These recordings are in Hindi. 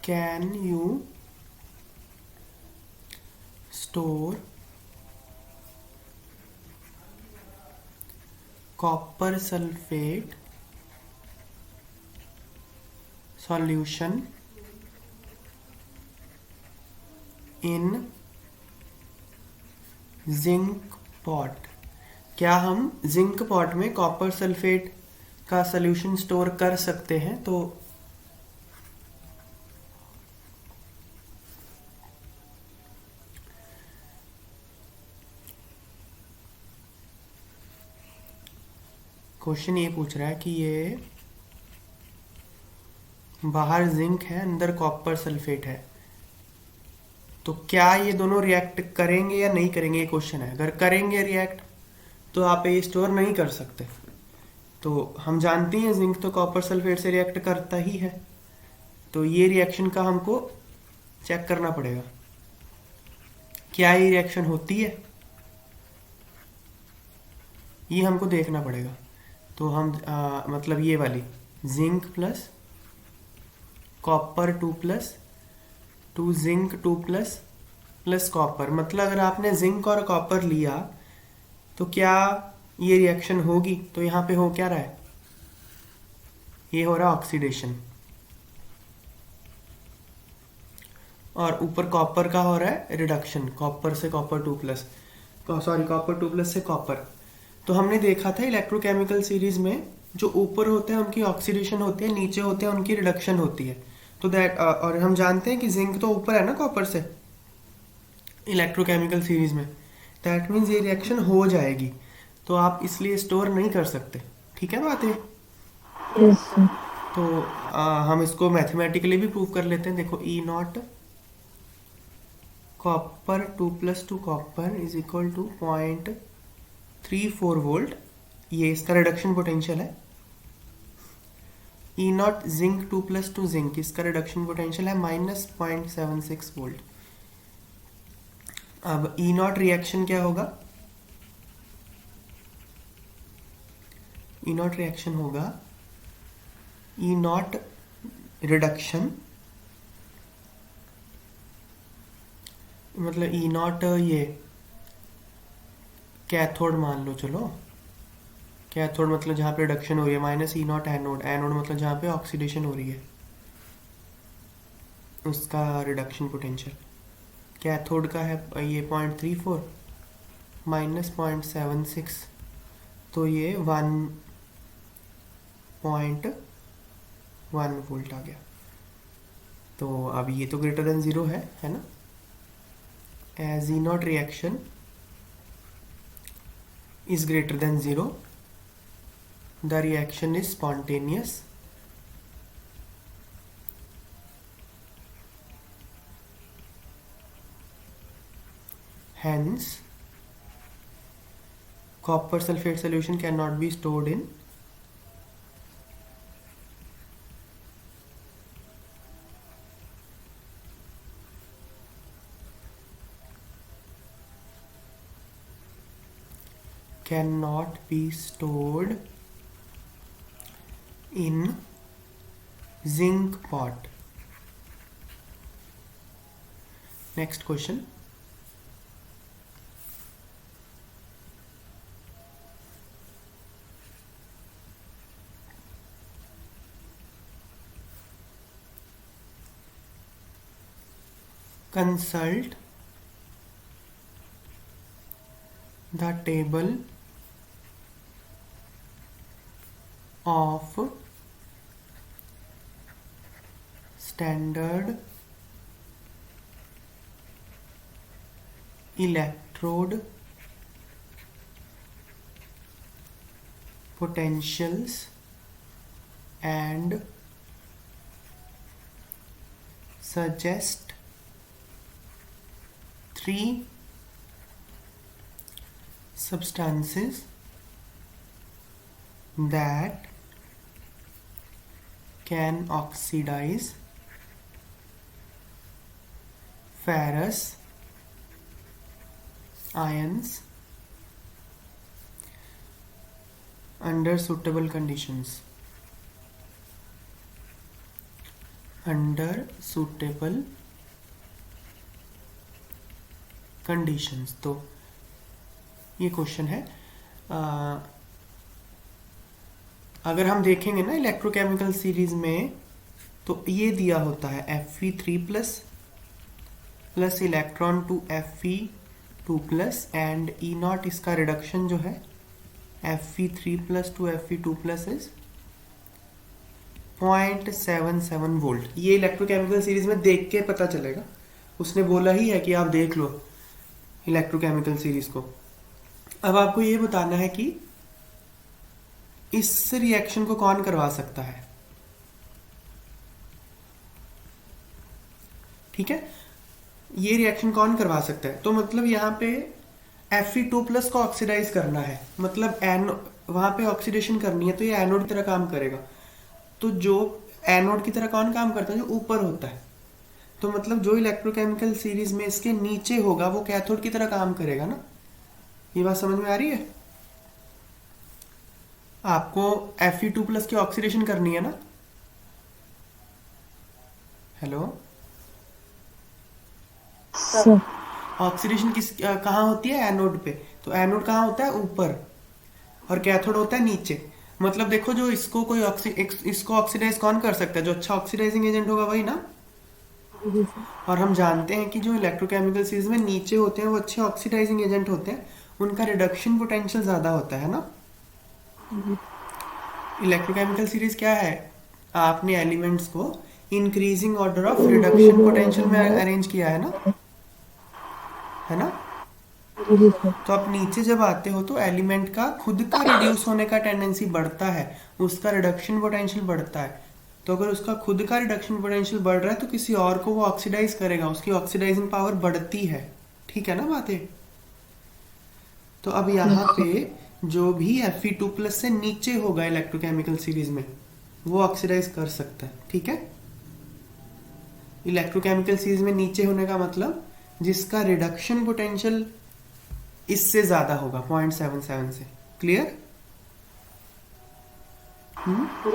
Can you store copper sulphate solution in zinc pot? क्या हम जिंक पॉट में कॉपर सल्फेट का सॉल्यूशन स्टोर कर सकते हैं? तो क्वेश्चन ये पूछ रहा है कि ये बाहर जिंक है, अंदर कॉपर सल्फेट है, तो क्या ये दोनों रिएक्ट करेंगे या नहीं करेंगे, ये क्वेश्चन है। अगर करेंगे रिएक्ट तो आप ये स्टोर नहीं कर सकते। तो हम जानते हैं जिंक तो कॉपर सल्फेट से रिएक्ट करता ही है, तो ये रिएक्शन का हमको चेक करना पड़ेगा, क्या ये रिएक्शन होती है, ये हमको देखना पड़ेगा। तो हम मतलब ये वाली zinc plus copper 2 zinc 2 plus copper, मतलब अगर आपने जिंक और कॉपर लिया तो क्या ये रिएक्शन होगी? तो यहाँ पे हो क्या रहा है, ये हो रहा है ऑक्सीडेशन, और ऊपर कॉपर का हो रहा है रिडक्शन, कॉपर से copper 2 plus, sorry copper 2 plus से कॉपर। तो हमने देखा था इलेक्ट्रोकेमिकल सीरीज में जो ऊपर होते हैं उनकी ऑक्सीडेशन होती है, नीचे होते हैं उनकी रिडक्शन होती है। तो दैट और हम जानते हैं कि जिंक तो ऊपर है ना कॉपर से इलेक्ट्रोकेमिकल सीरीज में, दैट मीन्स ये रिएक्शन हो जाएगी, तो आप इसलिए स्टोर नहीं कर सकते। ठीक है बात है? Yes sir. तो हम इसको मैथमेटिकली भी प्रूव कर लेते हैं। देखो E nought copper 2 plus 2 copper is equal to 0.34 volt, ये इसका रिडक्शन पोटेंशियल है। E nought zinc 2 plus 2 zinc, इसका रिडक्शन पोटेंशियल है -0.76 वोल्ट। अब ई नॉट रिएक्शन क्या होगा? ई नॉट रिएक्शन होगा ई नॉट रिडक्शन, मतलब ई नॉट ये कैथोड मान लो, चलो कैथोड मतलब जहाँ पे रिडक्शन हो रही है, minus E not anode, anode मतलब जहाँ पे ऑक्सीडेशन हो रही है उसका रिडक्शन पोटेंशियल। कैथोड का है ये 0.34 माइनस 0.76, तो ये 1.1 वोल्ट आ गया। तो अब ये तो ग्रेटर देन ज़ीरो है ना? As E not reaction is greater than 0, the reaction is spontaneous, hence copper sulfate solution cannot be stored in zinc pot. Next question. Consult the table of standard electrode potentials and suggest 3 substances that can oxidize ferrous ions under suitable conditions. Under suitable conditions. तो ये क्वेश्चन है। अगर हम देखेंगे ना इलेक्ट्रोकेमिकल सीरीज में, तो ये दिया होता है Fe3+ plus electron to Fe2+ and E0 इसका रिडक्शन जो है Fe3+ to Fe2+ is 0.77 volt. ये इलेक्ट्रोकेमिकल सीरीज में देख के पता चलेगा, उसने बोला ही है कि आप देख लो इलेक्ट्रोकेमिकल सीरीज को। अब आपको ये बताना है कि इस रिएक्शन को कौन करवा सकता है। ठीक है, ये रिएक्शन कौन करवा सकता है? तो मतलब यहाँ पे Fe2+ को ऑक्सीडाइज करना है, मतलब वहां पे ऑक्सीडेशन करनी है, तो ये एनोड की तरह काम करेगा। तो जो एनोड की तरह कौन काम करता है? जो ऊपर होता है। तो मतलब जो इलेक्ट्रोकेमिकल सीरीज में इसके नीचे होगा वो कैथोड की तरह काम करेगा ना। ये बात समझ में आ रही है? आपको Fe2+ की ऑक्सीडेशन करनी है ना। हेलो, ऑक्सीडेशन कहाँ होती है? एनोड पे। तो एनोड कहाँ होता है? ऊपर, और कैथोड होता है नीचे। मतलब देखो, जो इसको कोई इसको ऑक्सीडाइज कौन कर सकता है? जो अच्छा ऑक्सीडाइजिंग एजेंट होगा वही ना। और हम जानते हैं कि जो इलेक्ट्रोकेमिकल सीरीज में नीचे होते हैं वो अच्छे ऑक्सीडाइजिंग एजेंट होते हैं, उनका रिडक्शन पोटेंशियल ज्यादा होता है ना। इलेक्ट्रोकेमिकल सीरीज क्या है? आपने एलिमेंट्स को increasing order of reduction potential में अरेंज किया है ना, है ना। तो आप नीचे जब आते हो तो एलिमेंट का खुद का रिड्यूस होने का टेंडेंसी बढ़ता है, उसका रिडक्शन पोटेंशियल बढ़ता है। तो अगर उसका खुद का रिडक्शन पोटेंशियल बढ़ रहा है तो किसी और को वो ऑक्सीडाइज करेगा, उसकी ऑक्सीडाइजिंग पावर बढ़ती है। ठीक है ना बातें? तो अब यहाँ पे जो भी Fe2+ से नीचे होगा इलेक्ट्रोकेमिकल सीरीज में वो ऑक्सीडाइज कर सकता है। ठीक है, इलेक्ट्रोकेमिकल सीरीज में नीचे होने का मतलब जिसका रिडक्शन पोटेंशियल इससे ज्यादा होगा 0.77 से। क्लियर?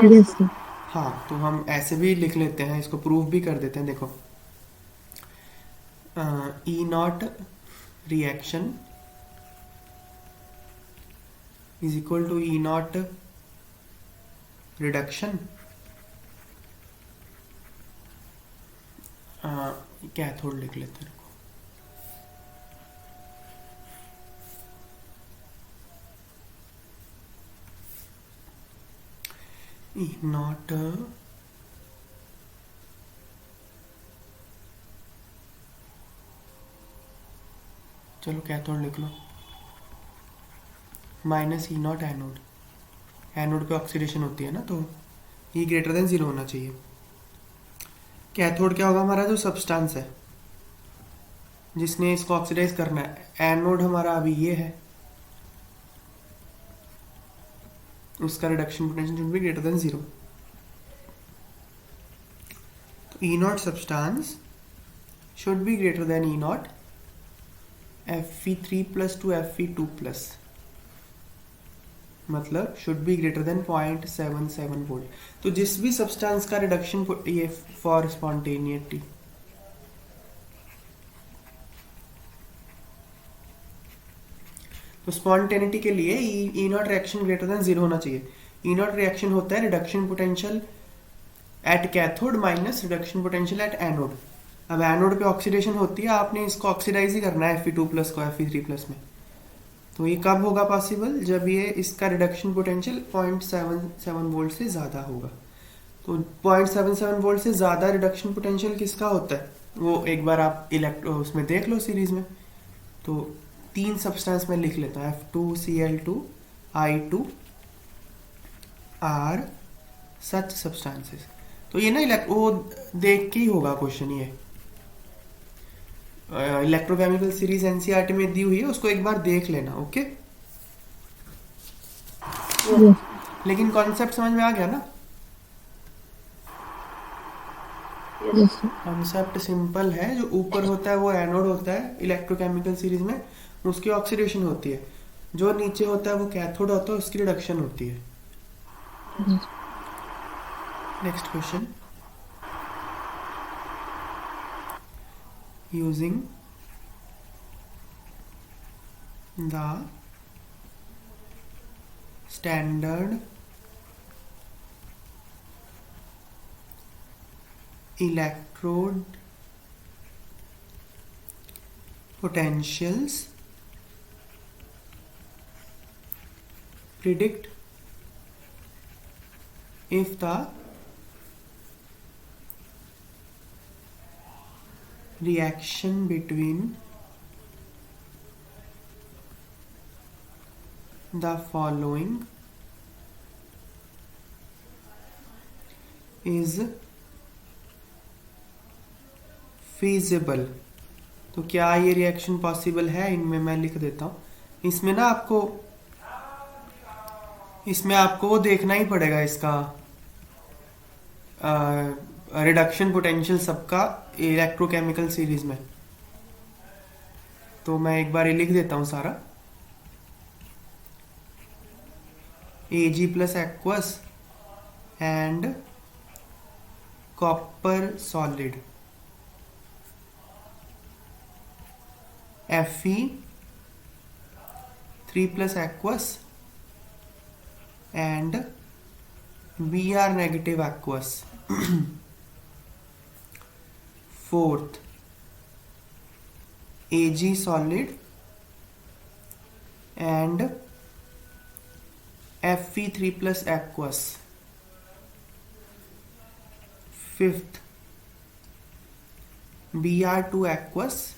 Yes sir. हाँ, तो हम ऐसे भी लिख लेते हैं, इसको प्रूफ भी कर देते हैं। देखो, E0 reaction is equal to E0 reduction. Cathode लिख लेते हैं। E0 चलो कैथोड लिख लो, माइनस E0 एनोड। एनोड पे ऑक्सीडेशन होती है ना, तो E ग्रेटर देन 0 होना चाहिए। कैथोड क्या होगा? हमारा जो सब्सटेंस है जिसने इसको ऑक्सीडाइज करना है। एनोड हमारा अभी ये है, उसका reduction potential should be greater than 0। तो E0 substance should be greater than E0 Fe3+ to Fe2+, मतलब should be greater than 0.77 volt. तो जिस भी सब्सटेंस का रिडक्शन ये फॉर स्पॉन्टेनिटी, तो स्पॉन्टेनिटी के लिए E0 रिएक्शन ग्रेटर देन 0 होना चाहिए। E0 रिएक्शन होता है reduction potential at cathode minus reduction potential at anode. अब एनोड पे ऑक्सीडेशन होती है, आपने इसको ऑक्सीडाइज ही करना है Fe2+ को Fe3+ में। तो ये कब होगा पॉसिबल? जब ये इसका रिडक्शन पोटेंशियल 0.77 वोल्ट से ज़्यादा होगा। तो 0.77 वोल्ट से ज़्यादा रिडक्शन पोटेंशियल किसका होता है वो एक बार आप उसमें देख लो सीरीज में। तो 3 सब्सटेंस में लिख लेता हूँ, F2Cl2 I2 R सच सब्सटेंसेस। तो ये ना वो देख के ही होगा क्वेश्चन। ये इलेक्ट्रोकेमिकल सीरीज एनसीईआरटी में दी हुई है, उसको एक बार देख लेना। ओके, लेकिन कॉन्सेप्ट समझ में आ गया ना? कॉन्सेप्ट सिंपल है। जो ऊपर होता है वो एनोड होता है इलेक्ट्रोकेमिकल सीरीज में, उसकी ऑक्सीडेशन होती है। जो नीचे होता है वो कैथोड होता है, उसकी रिडक्शन होती है। Next question, using the standard electrode potentials predict if the reaction between the following is feasible। तो क्या ये रिएक्शन पॉसिबल है? इनमें मैं लिख देता हूं। इसमें ना आपको वो देखना ही पड़ेगा, इसका रिडक्शन पोटेंशियल सबका इलेक्ट्रोकेमिकल सीरीज में। तो मैं एक बार ये लिख देता हूं सारा। Ag plus aqueous and copper solid, Fe3 plus aqueous and Br negative aqueous। Fourth, Ag solid and Fe3 plus aqueous। Fifth, Br2 aqueous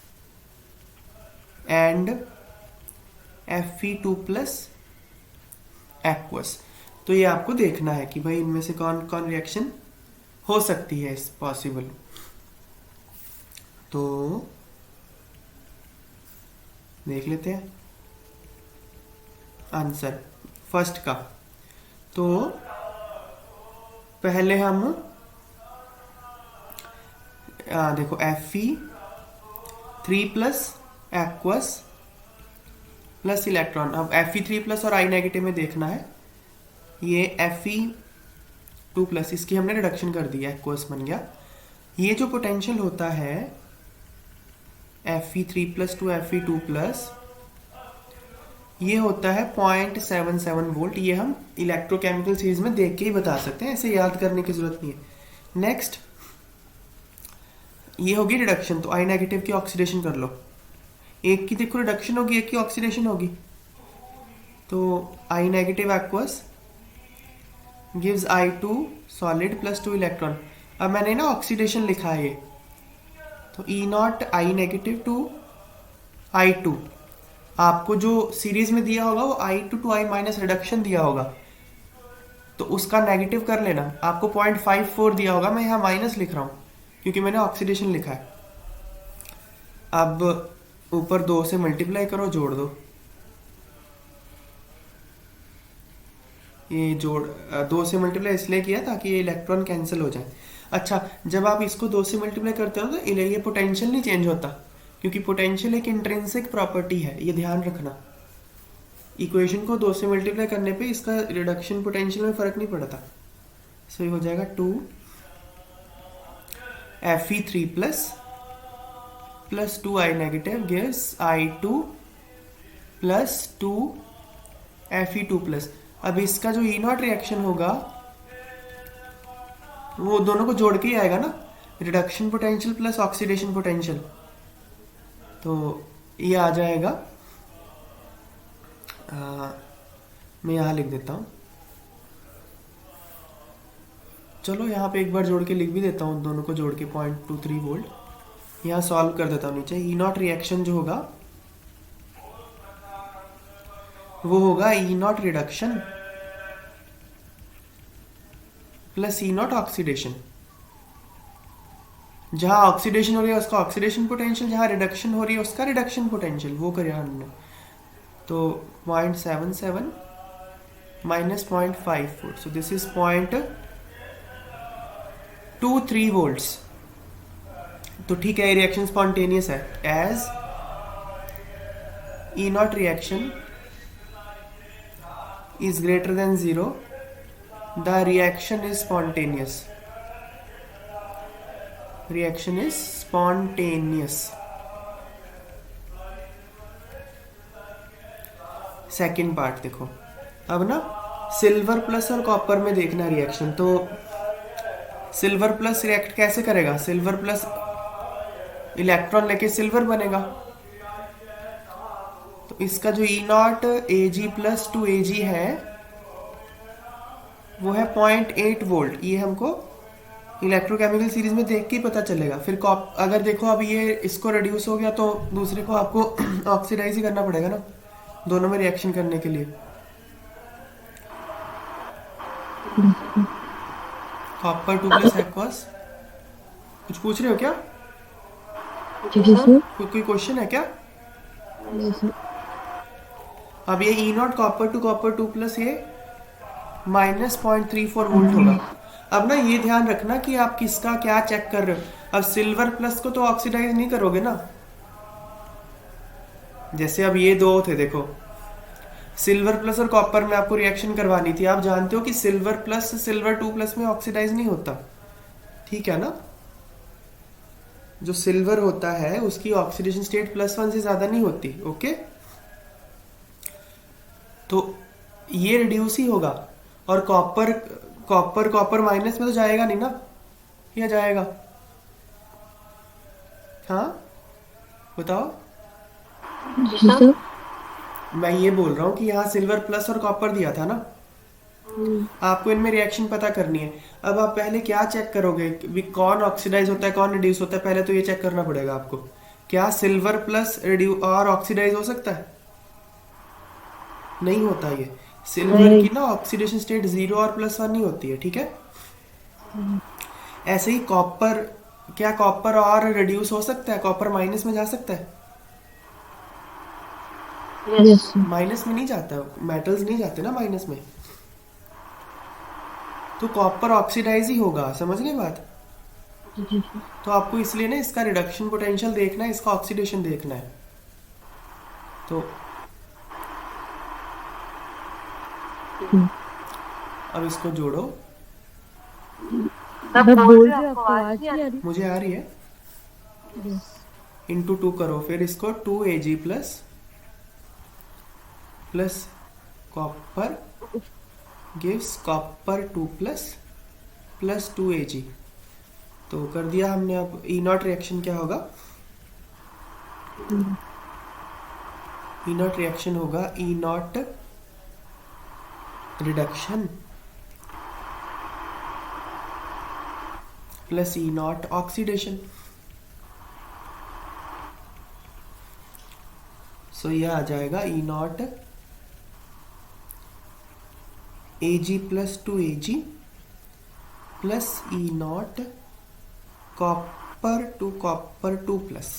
and Fe2 plus aqueous। तो ये आपको देखना है कि भाई इनमें से कौन कौन रिएक्शन हो सकती है इस पॉसिबल। तो देख लेते हैं आंसर फर्स्ट का। तो पहले हम देखो Fe3 plus aqueous plus electron. अब Fe3 प्लस और I नेगेटिव में देखना है। ये Fe2 प्लस, इसकी हमने रिडक्शन कर दी, एक्वस बन गया। ये जो पोटेंशियल होता है Fe3 plus to Fe2 plus, ये होता है 0.77 वोल्ट। ये हम इलेक्ट्रोकेमिकल सीरीज में देख के ही बता सकते हैं, ऐसे याद करने की जरूरत नहीं है। नेक्स्ट, ये होगी रिडक्शन, तो I नेगेटिव की ऑक्सीडेशन कर लो। एक की देखो रिडक्शन होगी, एक की ऑक्सीडेशन होगी। तो I negative aqueous gives I2 solid plus 2 electron. अब मैंने ना ऑक्सीडेशन लिखा है ये, तो E0 I negative to I2। आपको जो सीरीज में दिया होगा वो I2 to I minus reduction दिया होगा, तो उसका नेगेटिव कर लेना। आपको 0.54 दिया होगा, मैं यहाँ माइनस लिख रहा हूँ क्योंकि मैंने ऑक्सीडेशन लिखा है। अब ऊपर 2 से मल्टीप्लाई करो, जोड़ दो। ये जोड़ 2 से मल्टीप्लाई इसलिए किया ताकि ये इलेक्ट्रॉन कैंसिल हो जाए। अच्छा, जब आप इसको 2 से मल्टीप्लाई करते हो तो ये पोटेंशियल नहीं चेंज होता, क्योंकि पोटेंशियल एक इंट्रिंसिक प्रॉपर्टी है, ये ध्यान रखना। इक्वेशन को 2 से मल्टीप्लाई करने पे इसका रिडक्शन पोटेंशियल में फर्क नहीं पड़ता। सो ये हो जाएगा 2 Fe3 plus 2 I negative gives I2 plus 2 Fe2 plus. अब इसका जो E0 रिएक्शन होगा वो दोनों को जोड़ के ही आएगा ना, reduction potential plus oxidation potential. तो ये आ जाएगा, मैं यहाँ लिख देता हूँ। चलो यहाँ पे एक बार जोड़ के लिख भी देता हूँ, दोनों को जोड़ के 0.23 वोल्ट। यहाँ सॉल्व कर देता हूँ नीचे। E0 रिएक्शन जो होगा वो होगा E0 reduction plus E0 oxidation. जहां ऑक्सीडेशन हो रही है उसका ऑक्सीडेशन पोटेंशियल, जहां रिडक्शन हो रही है उसका रिडक्शन पोटेंशियल, वो करिए हमने। तो 0.77 minus 0.54, so this is 0.23 volts। तो ठीक है, रिएक्शन स्पॉन्टेनियस है। As E0 reaction is greater than 0, the reaction is spontaneous। Reaction is spontaneous। Second part देखो। अब ना सिल्वर प्लस और कॉपर में देखना रिएक्शन। तो सिल्वर प्लस रिएक्ट कैसे करेगा? सिल्वर प्लस इलेक्ट्रॉन लेके सिल्वर बनेगा। तो इसका जो E nought A G plus to A G है वो है 0.8 वोल्ट। ये हमको इलेक्ट्रोकेमिकल सीरीज में देख के ही पता चलेगा। फिर अगर देखो अब ये इसको रिड्यूस हो गया तो दूसरे को आपको ऑक्सीडाइज ही करना पड़ेगा ना, दोनों में रिएक्शन करने के लिए। Copper 2 plus aqueous. कुछ पूछ रहे हो क्या? जी सर। कोई क्वेश्चन है क्या? नहीं सर। अब ये ई नॉट कॉपर टू प्लस ये -0.34 वोल्ट होगा। अब ना ये ध्यान रखना कि आप किसका क्या चेक कर रहे हो। अब सिल्वर प्लस को तो ऑक्सीडाइज नहीं करोगे ना। जैसे अब ये दो थे, देखो सिल्वर प्लस और कॉपर में आपको रिएक्शन करवानी थी। आप जानते हो कि सिल्वर प्लस सिल्वर 2 प्लस में ऑक्सीडाइज नहीं होता, ठीक है ना। जो सिल्वर होता है उसकी ऑक्सीडेशन स्टेट +1 से ज्यादा नहीं होती। ओके, तो ये रिड्यूस ही होगा। और कॉपर माइनस में तो जाएगा नहीं ना, या जाएगा? हाँ बताओ। जी सर। मैं ये बोल रहा हूँ कि यहाँ सिल्वर प्लस और कॉपर दिया था ना, आपको इनमें रिएक्शन पता करनी है। अब आप पहले क्या चेक करोगे भी कौन ऑक्सीडाइज होता है कौन रिड्यूस होता है? पहले तो ये चेक करना पड़ेगा आपको, क्या सिल्वर प्लस रिड्यूस और ऑक्सीडाइज हो सकता है? नहीं होता। ये सिल्वर की ना ऑक्सीडेशन स्टेट 0 और +1 नहीं होती है, ठीक है। ऐसे ही कॉपर, क्या कॉपर और रिड्यूस हो सकता है? कॉपर माइनस में जा सकता है? Yes sir. माइनस में नहीं जाता, मेटल्स नहीं जाते ना माइनस में। तो कॉपर ऑक्सीडाइज ही होगा, समझ गए बात? जी सर। तो आपको इसलिए ना इसका रिडक्शन पोटेंशियल देखना है, इसका ऑक्सीडेशन देखना है। तो अब इसको जोड़ो। आप बोल रहे हो, आपको आवाज नहीं आ रही? मुझे आ रही है। यस। इंटू 2 करो, फिर इसको 2Ag plus plus copper gives copper 2 plus plus 2Ag। तो कर दिया हमने। अब ई नॉट रिएक्शन क्या होगा? ई नॉट रिएक्शन होगा E not reduction plus E not oxidation. So यह आ जाएगा E nought Ag plus 2Ag plus E nought copper two plus.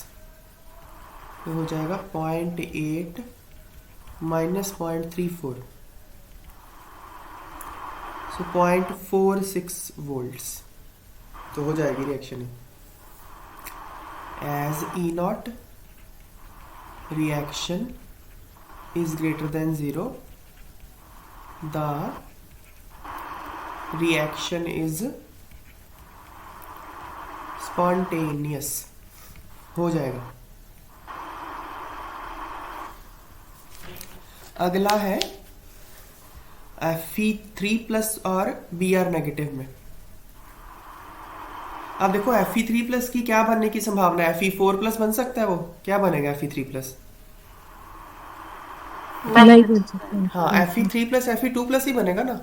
ये हो जाएगा 0.8 माइनस 0.34, सो 0.46 वोल्ट्स। तो हो जाएगी reaction. As E not reaction is greater than 0, the reaction is spontaneous. हो जाएगा। अगला है Fe3+ और Br नेगेटिव में। अब देखो Fe3+ की क्या बनने की संभावना है? Fe4+ बन सकता है। वो क्या बनेगा Fe3+? नहीं बन सकता। हाँ, Fe3+ Fe2+ ही बनेगा ना।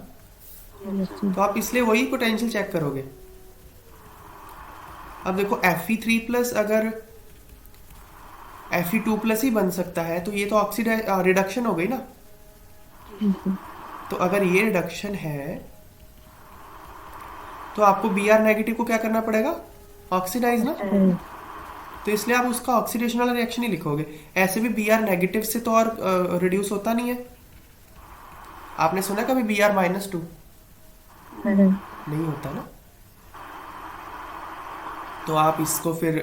Yes sir. तो आप इसलिए वही पोटेंशियल चेक करोगे। अब देखो Fe3+ अगर Fe2+ ही बन सकता है तो ये तो ऑक्सीडाइज रिडक्शन हो गई ना। तो अगर ये रिडक्शन है तो आपको Br नेगेटिव को क्या करना पड़ेगा? ऑक्सीडाइज ना। तो इसलिए आप उसका ऑक्सीडेशन वाला रिएक्शन ही लिखोगे। ऐसे भी Br नेगेटिव से तो और रिड्यूस होता नहीं है। आपने सुना कभी Br -2? नहीं होता ना। तो आप इसको फिर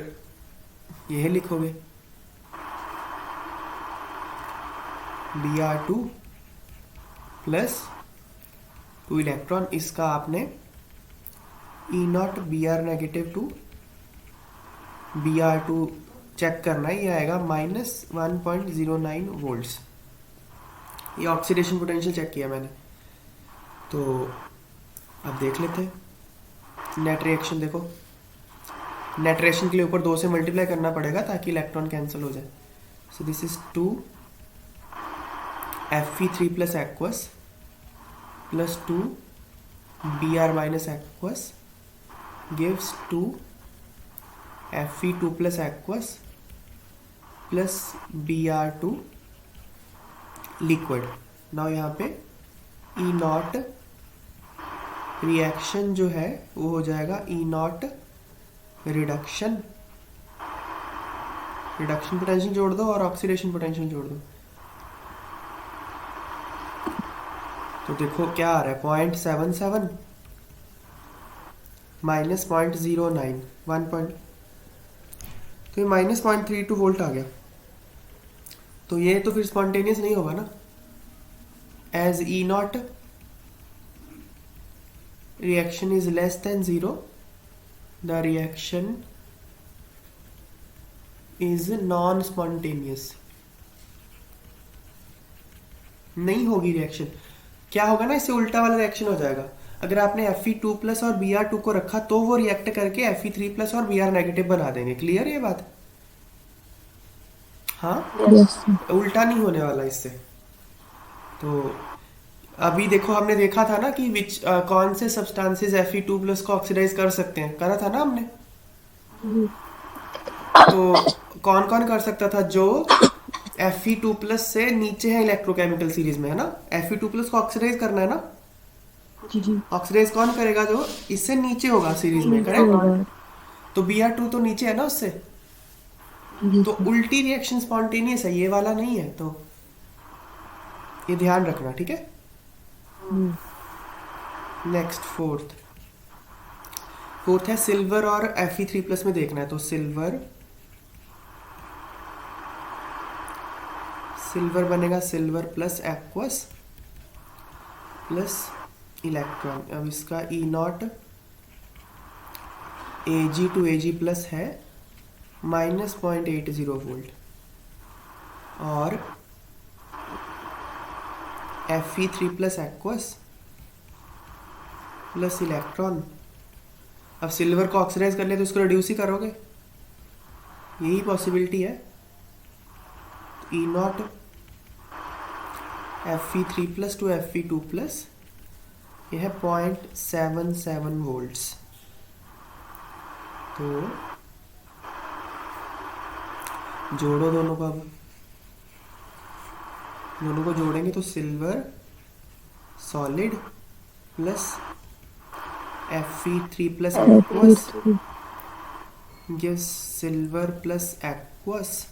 यह लिखोगे Br2 प्लस 2 इलेक्ट्रॉन। इसका आपने E nought Br negative to Br2 check करना है। ये आएगा -1.09 वोल्ट्स। ये ऑक्सीडेशन पोटेंशियल चेक किया मैंने। तो अब देख लेते हैं नेट रिएक्शन। देखो नेट रिएक्शन के लिए ऊपर 2 से मल्टीप्लाई करना पड़ेगा ताकि इलेक्ट्रॉन कैंसिल हो जाए। So this is 2 Fe3 plus aqueous plus 2 Br minus aqueous gives 2 Fe2 plus aqueous plus Br2 liquid. Now यहाँ पे ई नॉट रिएक्शन जो है वो हो जाएगा E not reduction. Reduction potential जोड़ दो और ऑक्सीडेशन पोटेंशियल जोड़ दो। तो देखो क्या आ रहा है 0.77 माइनस 0.09 1 पॉइंट, तो ये माइनस 0.32 वोल्ट आ गया। तो ये तो फिर स्पॉन्टेनियस नहीं होगा ना। As E not reaction is less than 0, the reaction is non-spontaneous। नहीं होगी रिएक्शन। क्या होगा ना, इससे उल्टा वाला रिएक्शन हो जाएगा। अगर आपने Fe2 प्लस और Br2 को रखा तो वो रिएक्ट करके Fe3 प्लस और Br नेगेटिव बना देंगे। क्लियर है ये बात? हाँ यस सर। उल्टा नहीं होने वाला इससे। तो अभी देखो हमने देखा था ना कि कौन से सब्सटेंसेस Fe2 प्लस को ऑक्सीडाइज कर सकते हैं, करा था ना हमने। जी तो कौन कौन कर सकता था? जो Fe2 प्लस से नीचे है इलेक्ट्रोकेमिकल सीरीज में, है ना। Fe2 प्लस को ऑक्सीडाइज करना है ना। जी जी ऑक्सीडाइज कौन करेगा? जो इससे नीचे होगा सीरीज में, नीचे करेक्ट। होगा। तो Br2 तो नीचे है ना उससे। जी तो सर। उल्टी रिएक्शन स्पॉन्टेनियस है, ये वाला नहीं है। तो ये ध्यान रखना, ठीक है। नेक्स्ट फोर्थ है सिल्वर और Fe3 प्लस में देखना है। तो सिल्वर बनेगा silver plus aqueous plus electron. अब इसका E nought Ag to Ag plus है माइनस 0.80 वोल्ट और Fe3 plus aqueous plus electron. अब सिल्वर को ऑक्सीडाइज कर ले तो उसको रिड्यूस ही करोगे, यही पॉसिबिलिटी है। E nought Fe3 plus to Fe2 plus, यह है 0.77 वोल्ट्स। तो जोड़ो दोनों को। अब दोनों को जोड़ेंगे तो silver solid plus Fe3 plus aqueous gives silver plus aqueous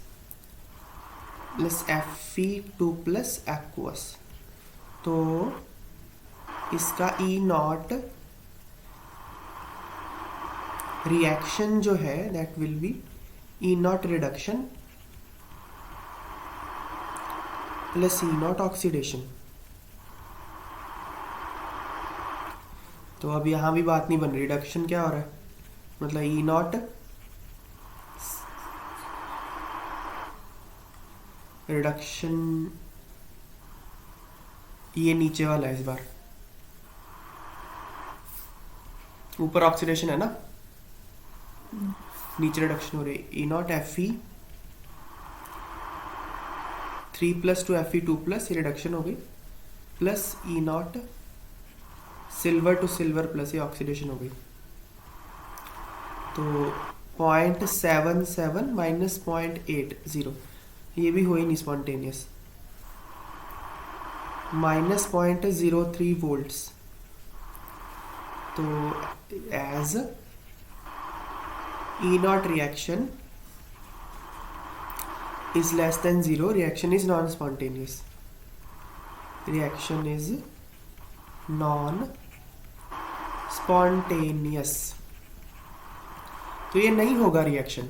plus Fe2 plus aqueous. तो इसका ई नॉट रिएक्शन जो है that will be E not reduction plus E not oxidation. तो अब यहां भी बात नहीं बन रही। रिडक्शन क्या हो रहा है? मतलब ई नॉट रिडक्शन, ये नीचे वाला है इस बार, ऊपर ऑक्सीडेशन है ना, नीचे रिडक्शन हो रही है। E nought Fe3 plus to Fe2 plus, ये रिडक्शन हो गई, plus E nought silver to silver plus, ये ऑक्सीडेशन हो गई। तो 0.77 माइनस 0.80, ये भी हो ही नहीं स्पॉन्टेनियस। Minus 0.03 volts. तो as E naught reaction is less than 0, reaction is non-spontaneous। Reaction is non-spontaneous। तो ये नहीं होगा रिएक्शन।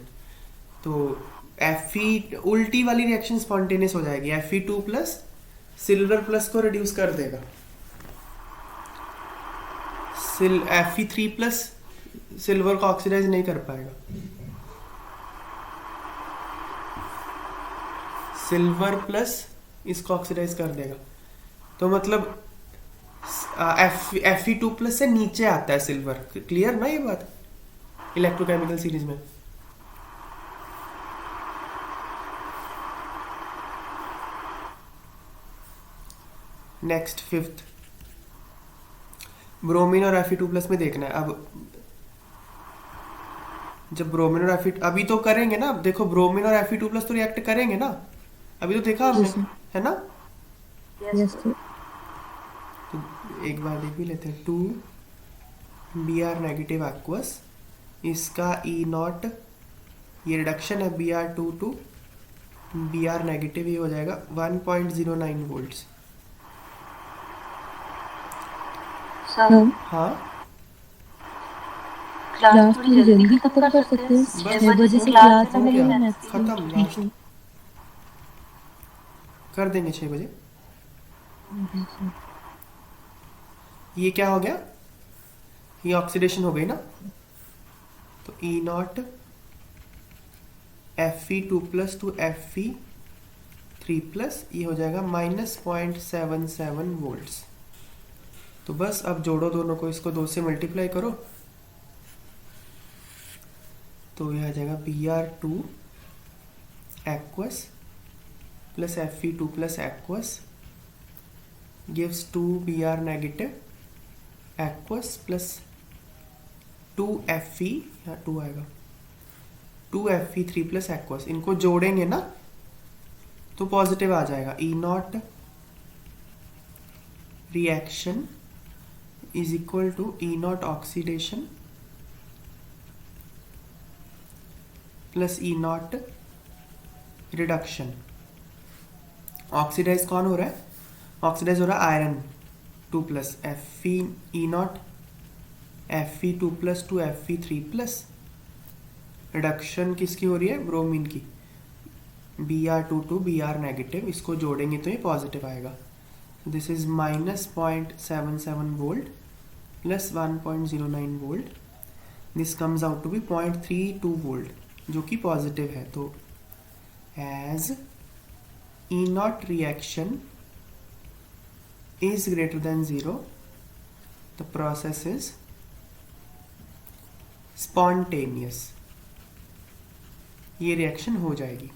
तो उल्टी वाली रिएक्शन स्पॉन्टेनियस हो जाएगी। Fe2 प्लस सिल्वर प्लस को रिड्यूस कर देगा। Fe3 प्लस सिल्वर को ऑक्सीडाइज नहीं कर पाएगा। सिल्वर प्लस इसको ऑक्सीडाइज कर देगा। तो मतलब Fe2+ से नीचे आता है सिल्वर। क्लियर ना ये बात इलेक्ट्रोकेमिकल सीरीज में? नेक्स्ट फिफ्थ, ब्रोमीन और Fe2+ में देखना है। अब जब ब्रोमीन और Fe अभी तो करेंगे ना, अब देखो ब्रोमीन और Fe2+ तो रिएक्ट करेंगे ना, अभी तो देखा हमने, यस सर। है ना? Yes sir. तो एक बार देख भी लेते हैं। 2 Br नेगेटिव एक्वस, इसका E0, ये रिडक्शन है Br2 टू Br नेगेटिव, ये हो जाएगा 1.09 वोल्ट्स। सर हाँ क्लास थोड़ी जल्दी खत्म कर सकते हैं, बस 6 बजे हो से गया, क्लास है हो मेरी गया, मैथ्स की। खत्म, हाँ लास्ट सर। कर देंगे 6 बजे। जी सर। ये क्या हो गया, ये ऑक्सीडेशन हो गई ना, तो E0 Fe2+ टू Fe3+, ये हो जाएगा -0.77 वोल्ट्स। तो बस अब जोड़ो दोनों को, इसको 2 से मल्टीप्लाई करो, तो यह आ जाएगा Br2 aqueous plus Fe2+ aqueous gives 2 Br negative aqueous plus 2 Fe, यहाँ 2 आएगा, 2 Fe3+ aqueous। इनको जोड़ेंगे ना तो पॉजिटिव आ जाएगा। E0 reaction is equal to E0 oxidation plus E0 reduction. Oxidise कौन हो रहा है? ऑक्सीडाइज हो रहा है iron 2+, E0 Fe2+ to Fe3+। Reduction किसकी हो रही है? ब्रोमीन की, Br2 टू Br नेगेटिव, इसको जोड़ेंगे तो ये पॉजिटिव आएगा। This is -0.77 volt plus 1.09 volt, this comes out to be 0.32 volt, जो कि पॉजिटिव है। तो as E0 reaction is greater than 0, the process is spontaneous, ये रिएक्शन हो जाएगी।